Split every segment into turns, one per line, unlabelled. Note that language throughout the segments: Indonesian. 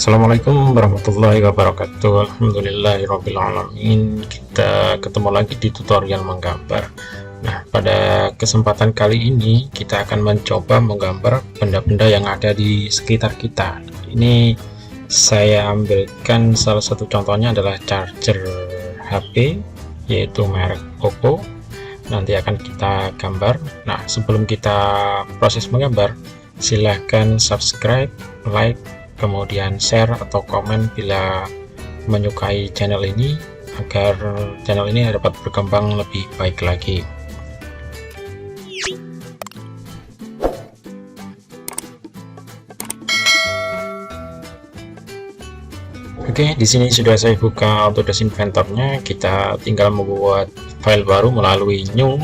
Assalamualaikum warahmatullahi wabarakatuh. Alhamdulillahirrabbilalamin. Kita ketemu lagi di tutorial menggambar. Nah, pada kesempatan kali ini kita akan mencoba menggambar benda-benda yang ada di sekitar kita. Ini saya ambilkan salah satu contohnya adalah charger HP, yaitu merek Oppo. Nanti akan kita gambar. Nah, sebelum kita proses menggambar, silahkan subscribe, like, kemudian share atau komen bila menyukai channel ini, agar channel ini dapat berkembang lebih baik lagi. Oke, di sini sudah saya buka Autodesk Inventor-nya. Kita tinggal membuat file baru melalui new.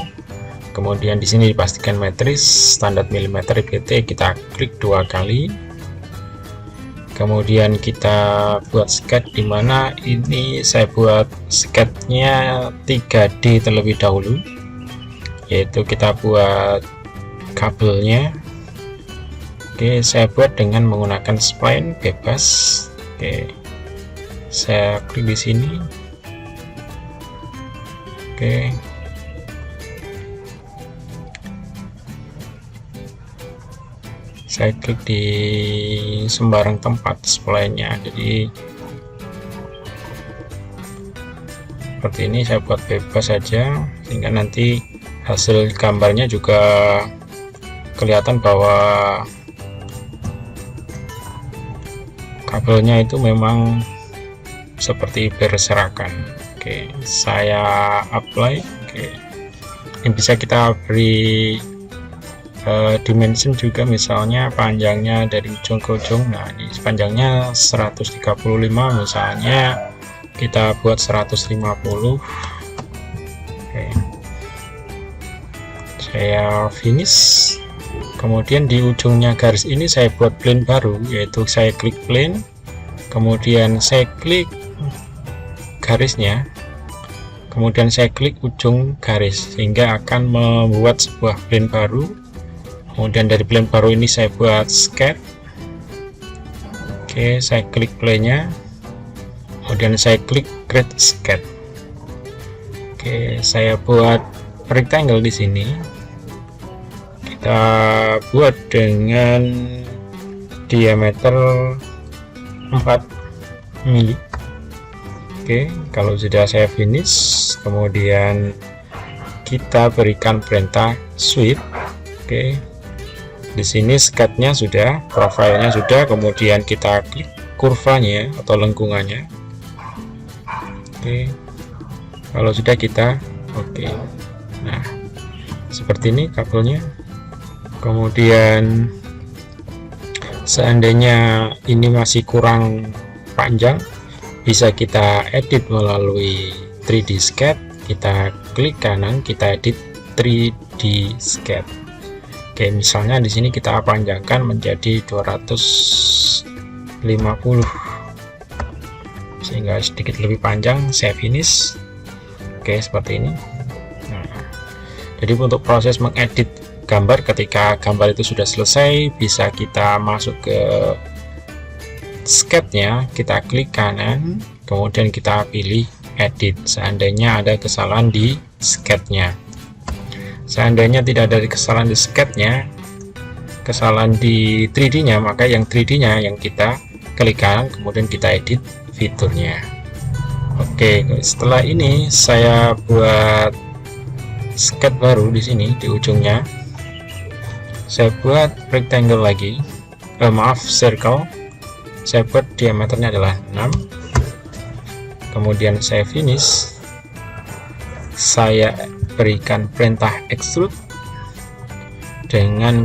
Kemudian di sini dipastikan matris standar milimeter IPT, kita klik 2 kali. Kemudian kita buat sketch, dimana ini saya buat sketchnya 3D terlebih dahulu, yaitu kita buat kabelnya. Oke, saya buat dengan menggunakan spline bebas. Oke, saya klik di sini. Oke, saya klik di sembarang tempat spline-nya, jadi seperti ini. Saya buat bebas saja sehingga nanti hasil gambarnya juga kelihatan bahwa kabelnya itu memang seperti berserakan. Oke, saya apply. Oke, ini bisa kita beri dimension juga, misalnya panjangnya dari ujung ke ujung. Nah, ini panjangnya 135, misalnya kita buat 150. Oke, saya finish. Kemudian di ujungnya garis ini saya buat plane baru, yaitu saya klik plane, kemudian saya klik garisnya, kemudian saya klik ujung garis, sehingga akan membuat sebuah plane baru. Kemudian dari plane baru ini saya buat sketch. Oke, saya klik plane-nya, kemudian saya klik create sketch. Oke, saya buat rectangle di sini. Kita buat dengan diameter 4 mili. Oke, kalau sudah saya finish, kemudian kita berikan perintah sweep. Oke, di sini sketchnya sudah, profilnya sudah, kemudian kita klik kurvanya atau lengkungannya. Oke, kalau sudah kita oke. Nah, seperti ini kabelnya. Kemudian seandainya ini masih kurang panjang, bisa kita edit melalui 3D sketch. Kita klik kanan, kita edit 3D sketch. Oke, misalnya di sini kita panjangkan menjadi 250 sehingga sedikit lebih panjang. Saya finish. Oke, seperti ini. Nah, jadi untuk proses mengedit gambar, ketika gambar itu sudah selesai, bisa kita masuk ke sketchnya, kita klik kanan, kemudian kita pilih edit seandainya ada kesalahan di sketchnya. Seandainya tidak ada kesalahan di sketchnya, kesalahan di 3D-nya, maka yang 3D-nya yang kita klik kanan, kemudian kita edit fiturnya. Oke, setelah ini saya buat sketch baru di sini di ujungnya. Saya buat rectangle lagi, circle. Saya buat diameternya adalah 6. Kemudian saya finish. Saya berikan perintah extrude dengan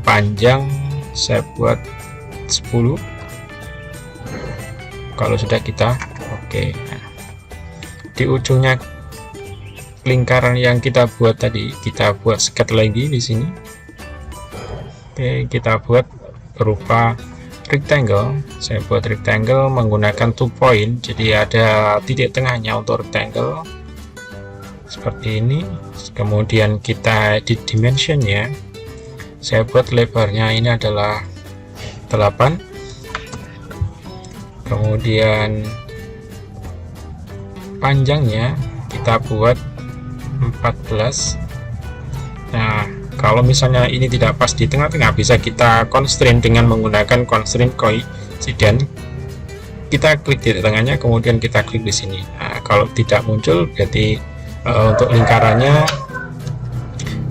panjang saya buat 10. Kalau sudah kita oke. Nah, di ujungnya lingkaran yang kita buat tadi, kita buat sketch lagi di sini. Oke, kita buat berupa rectangle. Saya buat rectangle menggunakan 2 point, jadi ada titik tengahnya untuk rectangle seperti ini. Kemudian kita edit dimensionnya. Saya buat lebarnya ini adalah 8. kemudian panjangnya kita buat 14. Nah, kalau misalnya ini tidak pas di tengah-tengah, bisa kita constraint dengan menggunakan constraint coincident. Kita klik di tengahnya, kemudian kita klik di sini. Nah, kalau tidak muncul, berarti untuk lingkarannya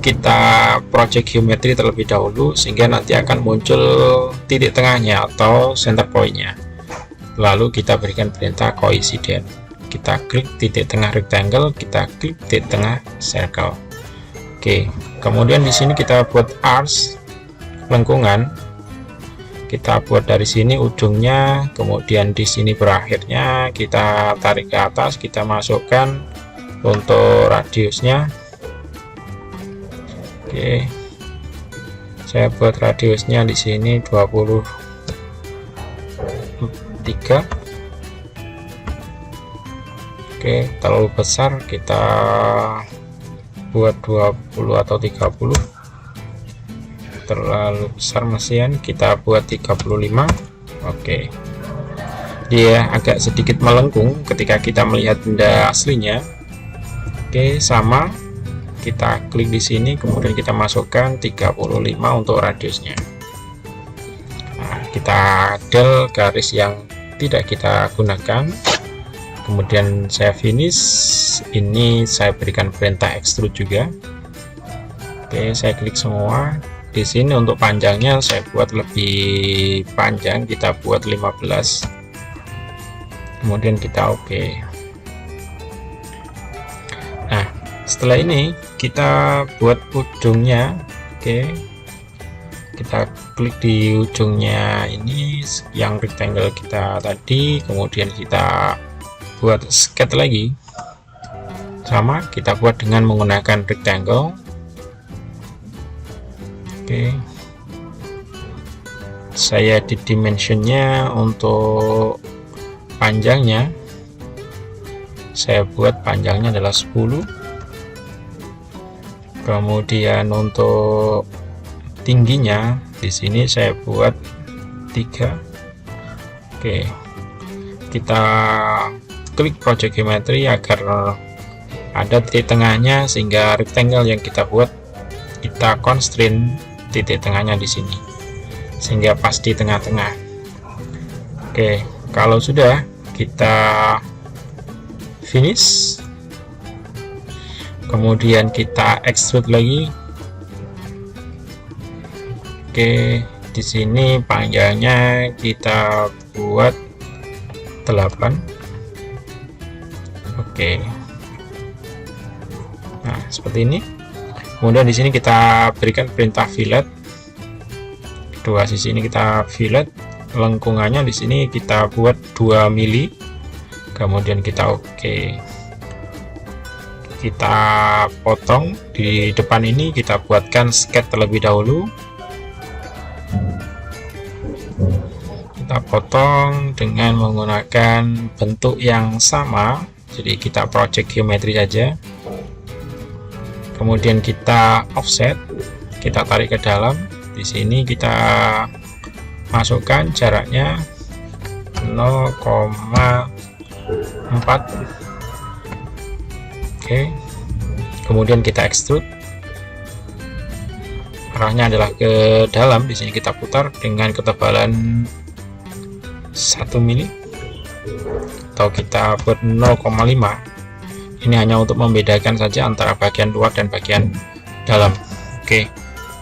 kita project geometry terlebih dahulu, sehingga nanti akan muncul titik tengahnya atau center point-nya. Lalu kita berikan perintah coincident. Kita klik titik tengah rectangle, kita klik titik tengah circle. Oke, kemudian di sini kita buat arcs lengkungan. Kita buat dari sini ujungnya, kemudian di sini berakhirnya kita tarik ke atas, kita masukkan untuk radiusnya. Oke, saya buat radiusnya di sini 23. Oke, terlalu besar, kita buat 20 atau 30. Terlalu besar mesin, kita buat 35. Oke, dia agak sedikit melengkung ketika kita melihat benda aslinya. Oke, sama, kita klik di sini, kemudian kita masukkan 35 untuk radiusnya. Nah, kita del garis yang tidak kita gunakan, kemudian saya finish. Ini saya berikan perintah extrude juga. Oke, saya klik semua. Di sini untuk panjangnya saya buat lebih panjang, kita buat 15. Kemudian kita oke. Nah, setelah ini kita buat ujungnya. Oke, kita klik di ujungnya ini yang rectangle kita tadi, kemudian kita buat sketch lagi. Sama, kita buat dengan menggunakan rectangle. Oke, saya di dimensionnya untuk panjangnya, saya buat panjangnya adalah 10. Kemudian untuk tingginya di sini saya buat 3. Oke, kita klik project geometry agar ada titik tengahnya, sehingga rectangle yang kita buat kita constraint titik tengahnya di sini sehingga pas di tengah-tengah. Oke, kalau sudah, kita finish, kemudian kita extrude lagi. Oke, di sini panjangnya kita buat 8. Oke, nah seperti ini. Kemudian di sini kita berikan perintah fillet. Dua sisi ini kita fillet. Lengkungannya di sini kita buat 2 mili. Kemudian kita oke. Kita potong di depan ini, kita buatkan sketch terlebih dahulu. Kita potong dengan menggunakan bentuk yang sama. Jadi kita project geometry saja. Kemudian kita offset, kita tarik ke dalam. Di sini kita masukkan jaraknya 0,4. Oke, kemudian kita extrude. Arahnya adalah ke dalam. Di sini kita putar dengan ketebalan 1 mili, atau kita buat 0,5. Ini hanya untuk membedakan saja antara bagian luar dan bagian dalam. Oke,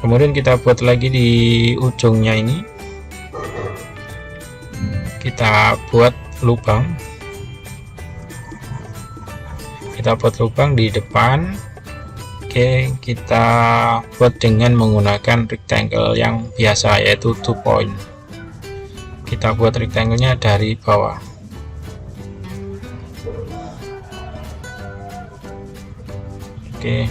kemudian kita buat lagi di ujungnya ini, kita buat lubang. Kita buat lubang di depan. Oke, kita buat dengan menggunakan rectangle yang biasa, yaitu 2 point. Kita buat rectangle-nya dari bawah. Oke,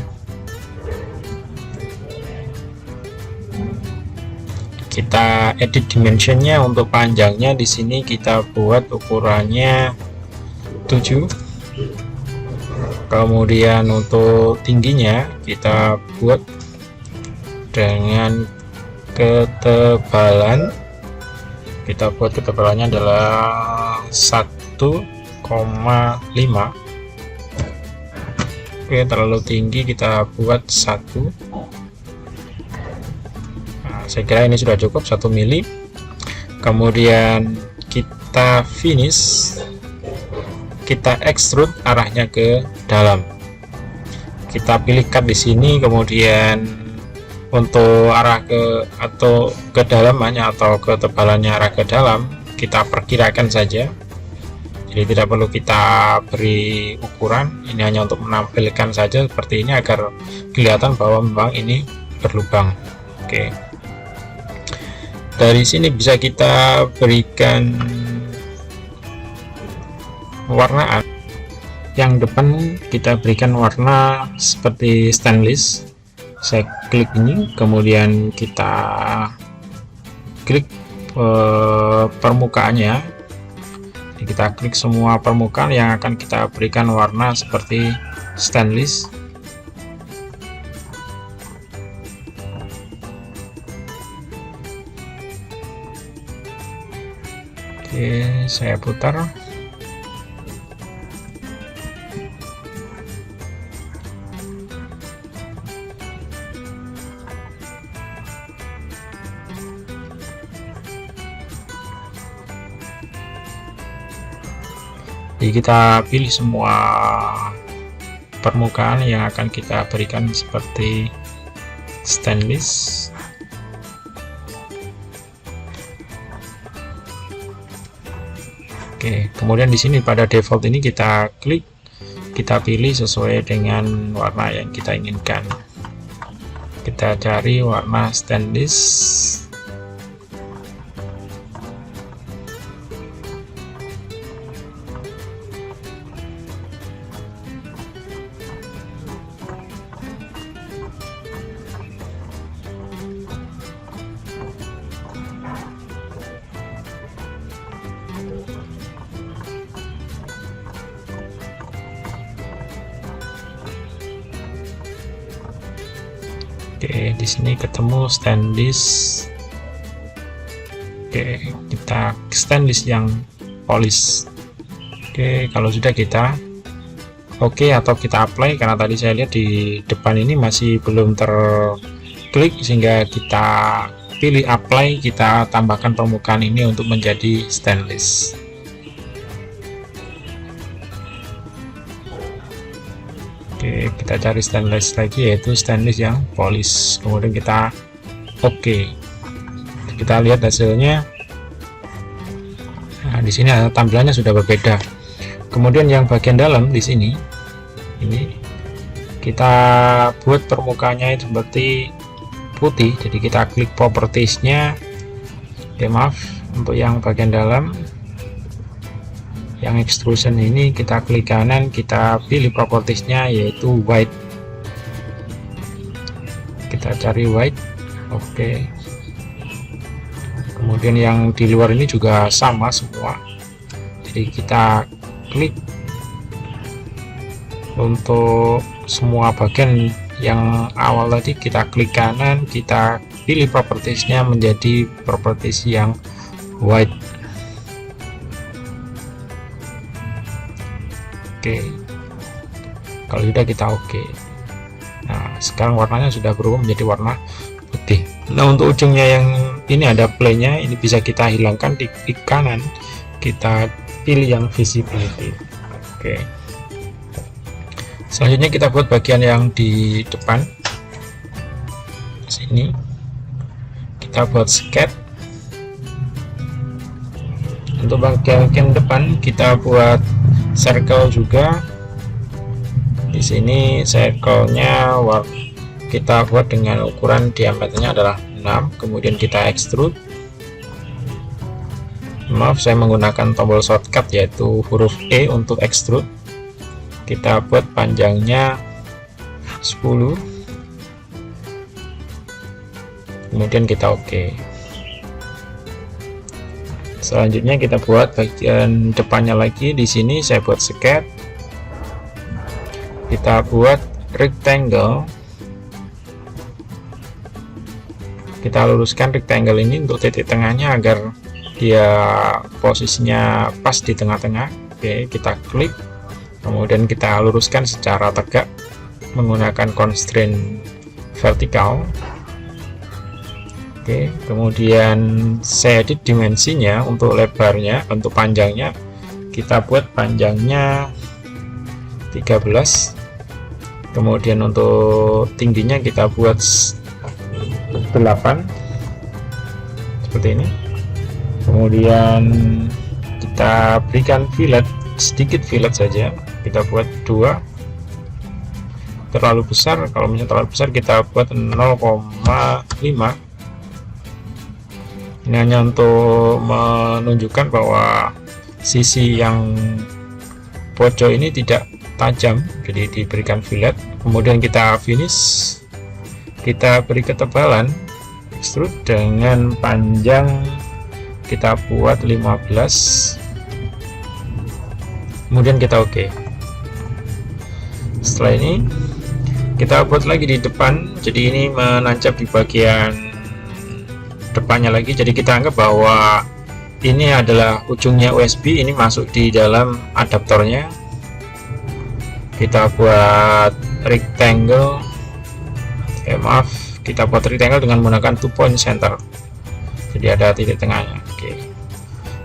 kita edit dimensionnya. Untuk panjangnya di sini kita buat ukurannya 7. Kemudian untuk tingginya kita buat dengan ketebalan kita buat ketebalannya adalah 1,5. Oke, terlalu tinggi, kita buat 1. Nah, saya kira ini sudah cukup, 1 mili. Kemudian kita finish, kita extrude arahnya ke dalam. Kita pilih cut di sini, kemudian untuk arah ke atau kedalamannya atau ketebalannya arah ke dalam kita perkirakan saja, jadi tidak perlu kita beri ukuran. Ini hanya untuk menampilkan saja seperti ini agar kelihatan bahwa memang ini berlubang. Oke, dari sini bisa kita berikan warnaan. Yang depan kita berikan warna seperti stainless. Saya klik ini, kemudian kita klik permukaannya. Jadi kita klik semua permukaan yang akan kita berikan warna seperti stainless. Oke, saya putar. Jadi kita pilih semua permukaan yang akan kita berikan seperti stainless. Oke, kemudian di sini pada default ini kita klik, kita pilih sesuai dengan warna yang kita inginkan. Kita cari warna stainless. Oke, di sini ketemu stainless. Oke, kita stainless yang polish. Oke, kalau sudah kita oke atau kita apply, karena tadi saya lihat di depan ini masih belum terklik, sehingga kita pilih apply, kita tambahkan permukaan ini untuk menjadi stainless. Oke, kita cari stainless lagi, yaitu stainless yang polish. Kemudian kita oke. Kita lihat hasilnya. Nah, di sini tampilannya sudah berbeda. Kemudian yang bagian dalam di sini, ini kita buat permukaannya itu seperti putih. Jadi kita klik propertiesnya. Oke, maaf, untuk yang bagian dalam, yang extrusion ini kita klik kanan, kita pilih propertiesnya yaitu white. Kita cari white. Oke. Kemudian yang di luar ini juga sama semua. Jadi kita klik untuk semua bagian yang awal tadi, kita klik kanan, kita pilih propertiesnya menjadi properties yang white. Oke, kalau sudah kita oke. Nah, sekarang warnanya sudah berubah menjadi warna putih. Nah, untuk ujungnya yang ini ada play-nya, ini bisa kita hilangkan, di klik kanan, kita pilih yang visibility. Oke, selanjutnya kita buat bagian yang di depan. Sini kita buat sketch. Untuk bagian depan kita buat circle juga. Di sini circle-nya kita buat dengan ukuran diameternya adalah 6. Kemudian kita extrude. Maaf, saya menggunakan tombol shortcut yaitu huruf E untuk extrude. Kita buat panjangnya 10. Kemudian kita oke. Selanjutnya kita buat bagian depannya lagi. Di sini saya buat sketch. Kita buat rectangle. Kita luruskan rectangle ini untuk titik tengahnya agar dia posisinya pas di tengah-tengah. Oke, kita klik, kemudian kita luruskan secara tegak menggunakan constraint vertikal. Oke, kemudian saya edit dimensinya untuk lebarnya, untuk panjangnya kita buat panjangnya 13, kemudian untuk tingginya kita buat 8 seperti ini. Kemudian kita berikan fillet, sedikit fillet saja, kita buat 2. Terlalu besar, kalau misalnya terlalu besar kita buat 0,5. ini hanya untuk menunjukkan bahwa sisi yang pojok ini tidak tajam, jadi diberikan fillet. Kemudian kita finish, kita beri ketebalan extrude dengan panjang kita buat 15, kemudian kita oke. Setelah ini kita buat lagi di depan, jadi ini menancap di bagian depannya lagi. Jadi kita anggap bahwa ini adalah ujungnya USB, ini masuk di dalam adaptornya. Kita buat rectangle, maaf, kita buat rectangle dengan menggunakan 2 point center, jadi ada titik tengahnya. Oke,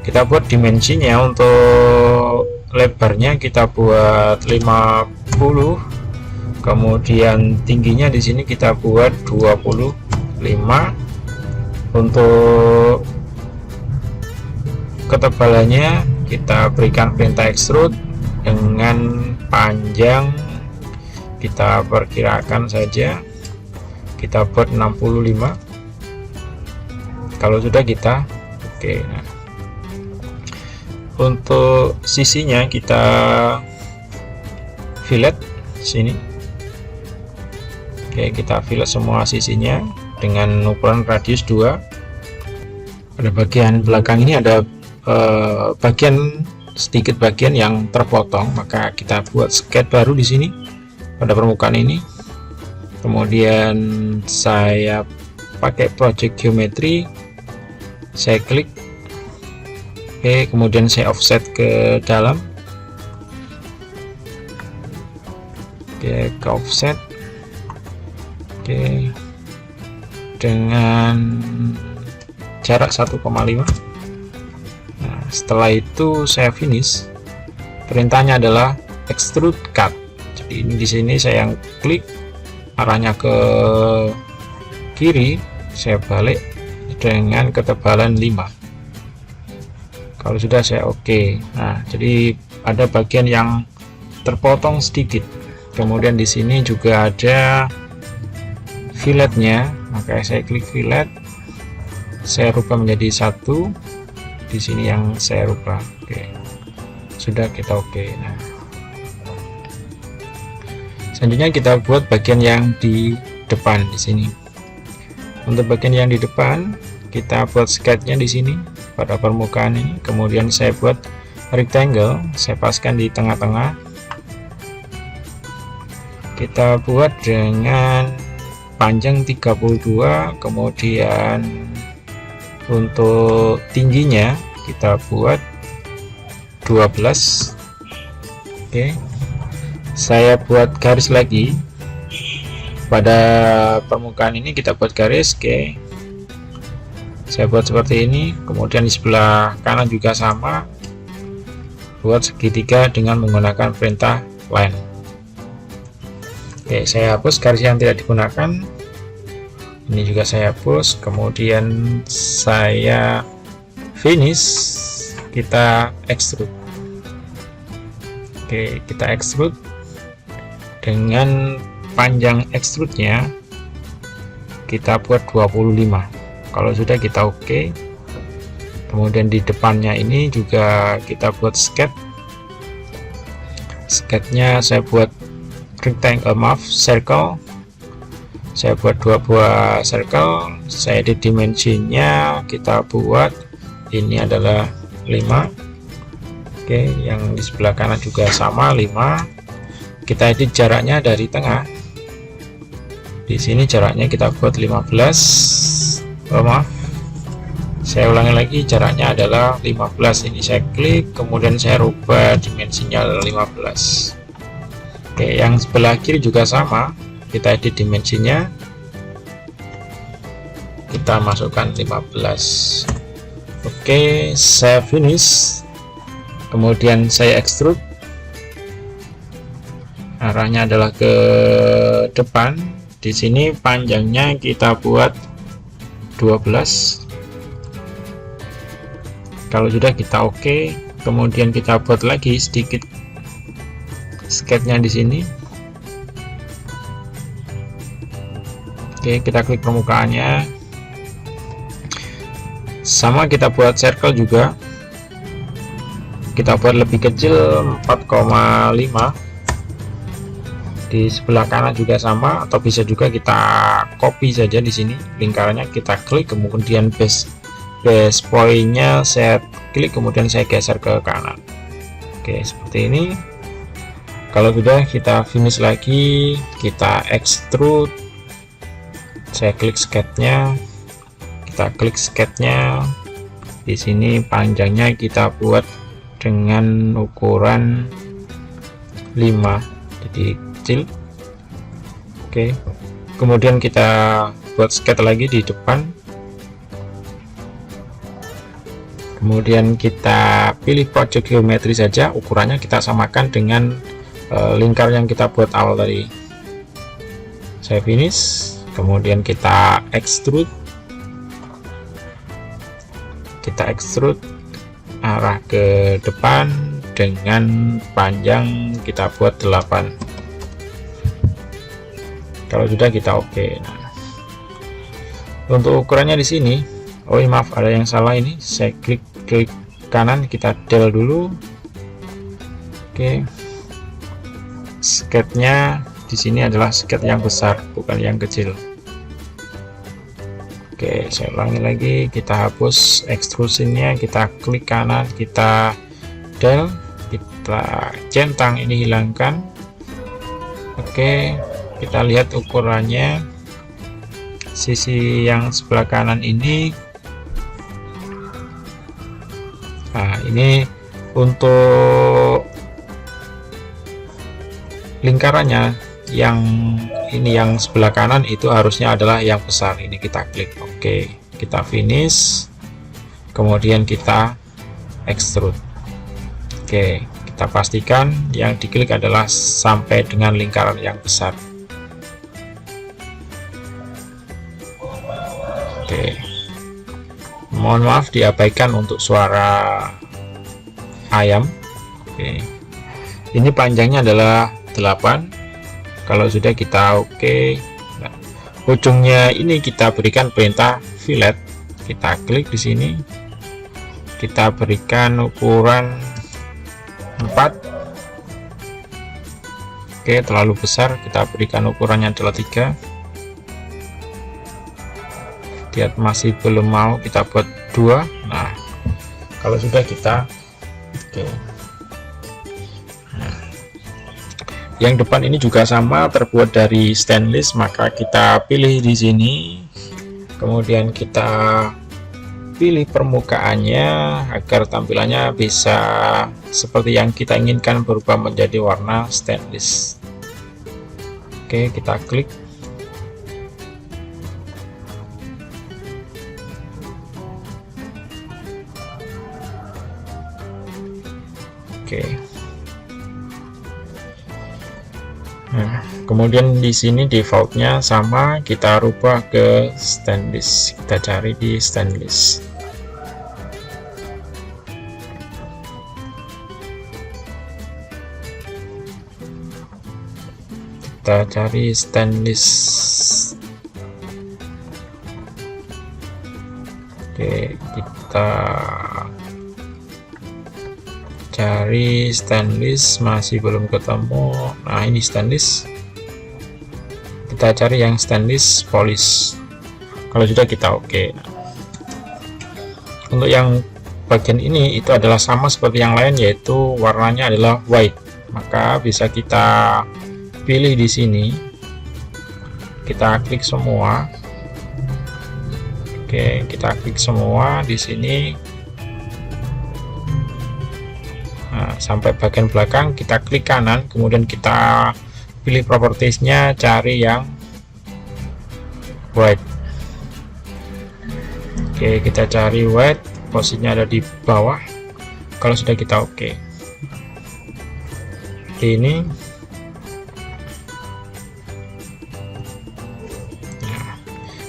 kita buat dimensinya, untuk lebarnya kita buat 50, kemudian tingginya di sini kita buat 25. Untuk ketebalannya kita berikan perintah extrude dengan panjang kita perkirakan saja, kita buat 65. Kalau sudah kita oke. Nah, untuk sisinya kita fillet sini. Oke, kita fillet semua sisinya dengan ukuran radius 2. Pada bagian belakang ini ada sedikit bagian yang terpotong, maka kita buat sketch baru di sini pada permukaan ini. Kemudian saya pakai project geometry, saya klik, oke, kemudian saya offset ke dalam, oke, ke offset, oke, dengan jarak 1,5. Nah, setelah itu saya finish. Perintahnya adalah extrude cut. Jadi ini di sini saya yang klik, arahnya ke kiri, saya balik dengan ketebalan 5. Kalau sudah saya oke. Nah, jadi ada bagian yang terpotong sedikit. Kemudian di sini juga ada filletnya, maka saya klik fillet, saya rubah menjadi 1. Di sini yang saya rubah. Oke, sudah, kita oke. Nah, selanjutnya kita buat bagian yang di depan di sini. Untuk bagian yang di depan kita buat sketchnya di sini pada permukaan ini. Kemudian saya buat rectangle, saya paskan di tengah-tengah. Kita buat dengan panjang 32, kemudian untuk tingginya kita buat 12. Oke, saya buat garis lagi pada permukaan ini, kita buat garis. Oke, saya buat seperti ini. Kemudian di sebelah kanan juga sama, buat segitiga dengan menggunakan perintah line. Oke, saya hapus garis yang tidak digunakan, ini juga saya hapus. Kemudian saya finish, kita extrude. Oke, kita extrude dengan panjang extrude-nya kita buat 25. Kalau sudah kita oke. Kemudian di depannya ini juga kita buat sketch. Sketchnya saya buat rectangle, maaf, circle. Saya buat 2 buah circle, saya edit dimensinya, kita buat ini adalah 5. Oke, yang di sebelah kanan juga sama 5. Kita edit jaraknya dari tengah. Di sini jaraknya kita buat 15. Oh, maaf, Saya ulangi lagi, jaraknya adalah 15. Ini saya klik, kemudian saya rubah dimensinya 15. Oke, yang sebelah kiri juga sama, kita edit dimensinya, kita masukkan 15. Oke, saya finish, kemudian saya extrude, arahnya adalah ke depan. Di sini panjangnya kita buat 12. Kalau sudah, kita oke, kemudian kita buat lagi sedikit sketnya di sini. Oke, kita klik permukaannya, sama kita buat circle juga, kita buat lebih kecil 4,5. di sebelah kanan juga sama, atau bisa juga kita copy saja di sini lingkarannya, kita klik, kemudian base pointnya saya klik, kemudian saya geser ke kanan. Oke, seperti ini. Kalau sudah, kita finish lagi, kita extrude, saya klik sketnya, kita klik sketnya. Di sini panjangnya kita buat dengan ukuran 5, jadi kecil. Oke, kemudian kita buat sket lagi di depan, kemudian kita pilih pojok geometri saja, ukurannya kita samakan dengan lingkar yang kita buat awal tadi. Saya finish, kemudian kita extrude, arah ke depan dengan panjang kita buat 8. Kalau sudah, kita oke. Nah, untuk ukurannya di sini, oh maaf, ada yang salah ini, saya klik kanan, kita del dulu. Oke, sketnya di sini adalah sket yang besar, bukan yang kecil. Oke, saya ulangi lagi, kita hapus extrusionnya, kita klik kanan, kita del, kita centang, ini hilangkan. Oke, kita lihat ukurannya, sisi yang sebelah kanan ini. Nah, ini untuk lingkarannya, yang ini yang sebelah kanan itu harusnya adalah yang besar. Ini kita klik, oke, kita finish, kemudian kita extrude. Oke, kita pastikan yang diklik adalah sampai dengan lingkaran yang besar. Oke, mohon maaf diabaikan untuk suara ayam. Oke, ini panjangnya adalah 8. Kalau sudah, kita oke. Nah, ujungnya ini kita berikan perintah fillet, kita klik di sini, kita berikan ukuran 4. Oke, terlalu besar, kita berikan ukurannya adalah 3. Lihat masih belum mau, kita buat 2. Nah, kalau sudah, kita oke. Nah, yang depan ini juga sama, terbuat dari stainless, maka kita pilih di sini, kemudian kita pilih permukaannya agar tampilannya bisa seperti yang kita inginkan, berubah menjadi warna stainless. Oke, kita klik. Oke. Nah, kemudian di sini defaultnya sama, kita rubah ke stainless, kita cari di stainless. Kita cari stainless. Oke, kita cari stainless, masih belum ketemu. Nah, ini stainless, kita cari yang stainless polish. Kalau sudah, kita oke. Untuk yang bagian ini itu adalah sama seperti yang lain, yaitu warnanya adalah white, maka bisa kita pilih di sini, kita klik semua, Oke, kita klik semua di sini. Nah, sampai bagian belakang kita klik kanan, kemudian kita pilih propertiesnya, cari yang white. Oke, kita cari white, posisinya ada di bawah. Kalau sudah kita oke. Ini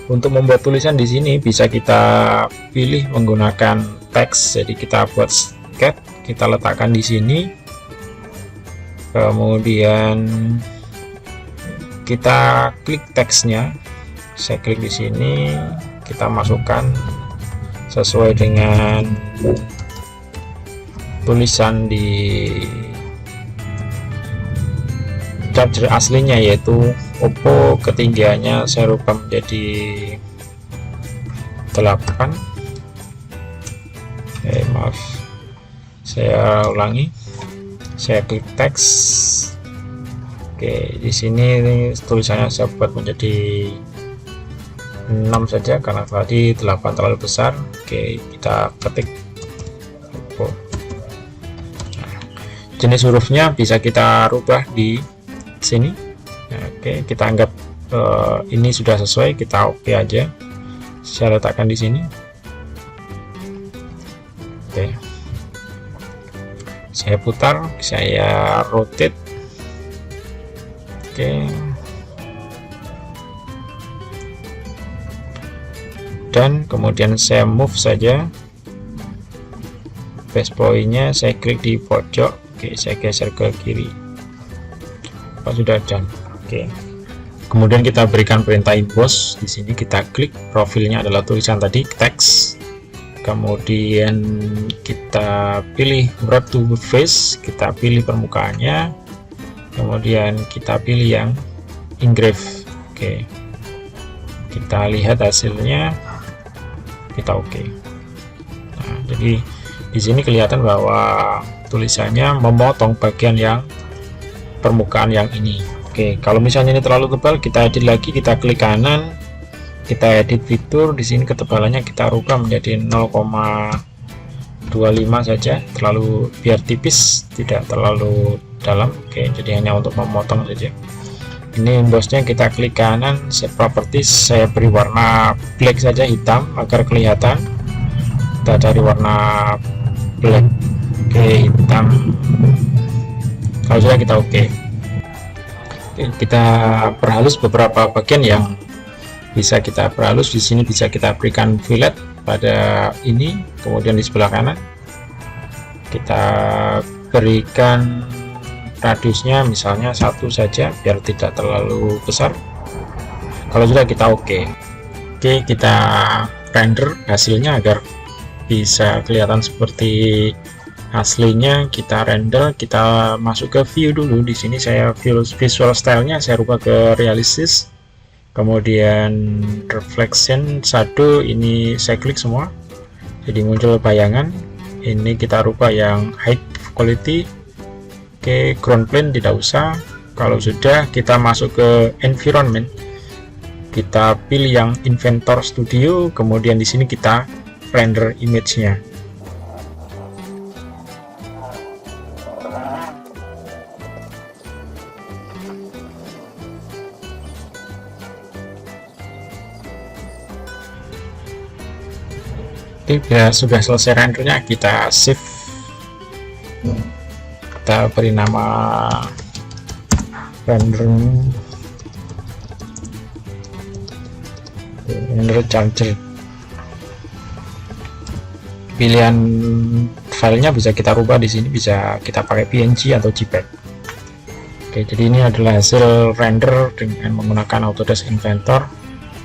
untuk membuat tulisan di sini bisa kita pilih menggunakan teks. Jadi kita buat sketch, kita letakkan di sini, kemudian kita klik teksnya. Saya klik di sini, kita masukkan sesuai dengan tulisan di charger aslinya, yaitu Oppo. Ketinggiannya saya rubah menjadi 8. Maaf, saya ulangi. Saya klik teks. Oke, di sini tulisannya saya buat menjadi 6 saja karena tadi 8 terlalu besar. Oke, kita ketik Oppo. Nah, jenis hurufnya bisa kita rubah di sini. Oke, kita anggap ini sudah sesuai, kita oke aja. Saya letakkan di sini. Oke, saya putar, saya rotate. Oke, dan kemudian saya move saja. Base point-nya saya klik di pojok. Oke, saya geser ke kiri. Sudah done. Oke, kemudian kita berikan perintah emboss. Di sini kita klik, profilnya adalah tulisan tadi, teks. Kemudian kita pilih wrap to face, kita pilih permukaannya, kemudian kita pilih yang engrave. Oke, kita lihat hasilnya, kita oke. Nah, jadi di sini kelihatan bahwa tulisannya memotong bagian yang permukaan yang ini. Oke, kalau misalnya ini terlalu tebal, kita edit lagi, kita klik kanan, kita edit fitur. Di sini ketebalannya kita rubah menjadi 0,25 saja, terlalu biar tipis, tidak terlalu dalam. Oke, jadi hanya untuk memotong saja. Ini embossnya kita klik kanan, set properties, saya beri warna black saja, hitam agar kelihatan. Kita cari warna black. Oke, hitam. Kalau sudah kita oke. Kita perhalus beberapa bagian yang bisa kita perhalus. Di sini bisa kita berikan fillet pada ini, kemudian di sebelah kanan kita berikan radiusnya misalnya 1 saja biar tidak terlalu besar. Kalau sudah kita oke. Oke, kita render hasilnya agar bisa kelihatan seperti aslinya. Kita render, kita masuk ke view dulu. Di sini saya visual stylenya saya rubah ke realistis, kemudian reflection, shadow ini saya klik semua jadi muncul bayangan. Ini kita rubah yang height quality. Oke, ground plane tidak usah. Kalau sudah, kita masuk ke environment, kita pilih yang Inventor Studio, kemudian di sini kita render image-nya. Oke, bila sudah selesai rendernya, kita save. Kita beri nama render charger. Pilihan filenya bisa kita rubah di sini, bisa kita pakai PNG atau JPEG. Oke, jadi ini adalah hasil render dengan menggunakan Autodesk Inventor.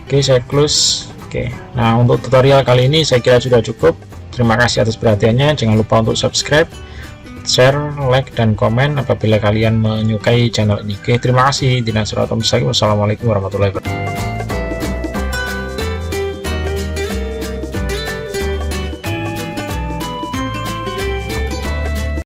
Oke, saya close. Oke, nah untuk tutorial kali ini saya kira sudah cukup. Terima kasih atas perhatiannya. Jangan lupa untuk subscribe, share, like, dan komen apabila kalian menyukai channel ini. Oke, terima kasih. Wassalamualaikum warahmatullahi wabarakatuh.